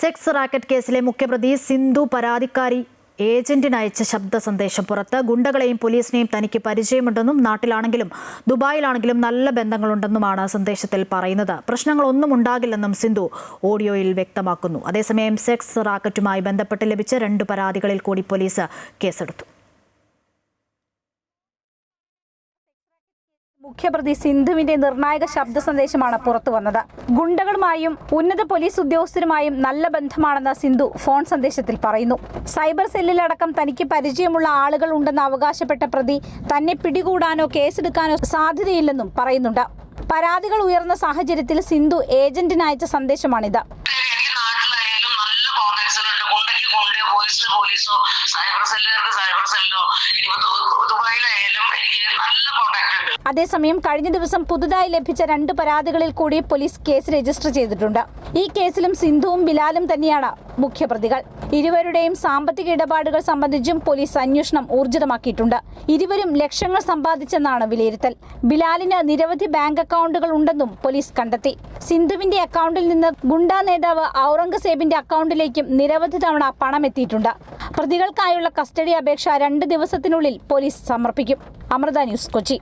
Sex racket കേസിലെ മുഖ്യപ്രതി സിന്ധു പരാതിക്കാരി ഏജന്റിന് അയച്ച ശബ്ദ സന്ദേശം പുറത്ത്. ഗുണ്ടകളെയും പോലീസിനെയും തനിക്ക് പരിചയമുണ്ടെന്നും നാട്ടിലാണെങ്കിലും ദുബായിലാണെങ്കിലും നല്ല ബന്ധങ്ങളുണ്ടെന്നുമാണ് സന്ദേശത്തിൽ പറയുന്നത്. പ്രശ്നങ്ങളൊന്നും ഉണ്ടാകില്ലെന്നും സിന്ധു ഓഡിയോയിൽ വ്യക്തമാക്കുന്നു. അതേസമയം സെക്സ് റാക്കറ്റുമായി ബന്ധപ്പെട്ട് ലഭിച്ച 2 പരാതികളിൽ കൂടി പോലീസ് കേസെടുത്തു. മുഖ്യപ്രതി സിന്ധുവിന്റെ നിർണായക ശബ്ദ സന്ദേശമാണ് പുറത്തുവന്നത്. ഗുണ്ടകളുമായും ഉന്നത പോലീസ് ഉദ്യോഗസ്ഥരുമായും നല്ല ബന്ധമാണെന്ന് സിന്ധു ഫോൺ സന്ദേശത്തിൽ പറയുന്നു. സൈബർ സെല്ലിലടക്കം തനിക്ക് പരിചയമുള്ള ആളുകൾ ഉണ്ടെന്ന് അവകാശപ്പെട്ട പ്രതി തന്നെ പിടികൂടാനോ കേസെടുക്കാനോ സാധ്യതയില്ലെന്നും പറയുന്നുണ്ട്. പരാതികൾ ഉയർന്ന സാഹചര്യത്തിൽ സിന്ധു ഏജന്റിന് അയച്ച സന്ദേശമാണിത്. പോലീസോ സൈബർ സെല്ലുകാർക്ക് സൈബർ സെല്ലോ ദുബായിലായാലും എനിക്ക് നല്ല കോൺടാക്ട് ഉണ്ട്. അതേസമയം കഴിഞ്ഞ ദിവസം പുതുതായി ലഭിച്ച 2 പരാതികളിൽ കൂടി പോലീസ് കേസ് രജിസ്റ്റർ ചെയ്തിട്ടുണ്ട്. ഈ കേസിലും സിന്ധുവും ബിലാലും തന്നെയാണ് മുഖ്യപ്രതികൾ. ഇരുവരുടെയും സാമ്പത്തിക ഇടപാടുകൾ സംബന്ധിച്ചും പോലീസ് അന്വേഷണം ഊർജിതമാക്കിയിട്ടുണ്ട്. ഇരുവരും ലക്ഷങ്ങൾ സമ്പാദിച്ചെന്നാണ് വിലയിരുത്തൽ. ബിലാലിന് നിരവധി ബാങ്ക് അക്കൗണ്ടുകൾ ഉണ്ടെന്നും പോലീസ് കണ്ടെത്തി. സിന്ധുവിന്റെ അക്കൗണ്ടിൽ നിന്ന് ഗുണ്ടാ നേതാവ് ഔറംഗസേബിന്റെ അക്കൗണ്ടിലേക്കും നിരവധി തവണ പണം എത്തിയിട്ടുണ്ട്. പ്രതികൾക്കായുള്ള കസ്റ്റഡി അപേക്ഷ 2 ദിവസത്തിനുള്ളിൽ പോലീസ് സമർപ്പിക്കും. അമൃത ന്യൂസ്, കൊച്ചി.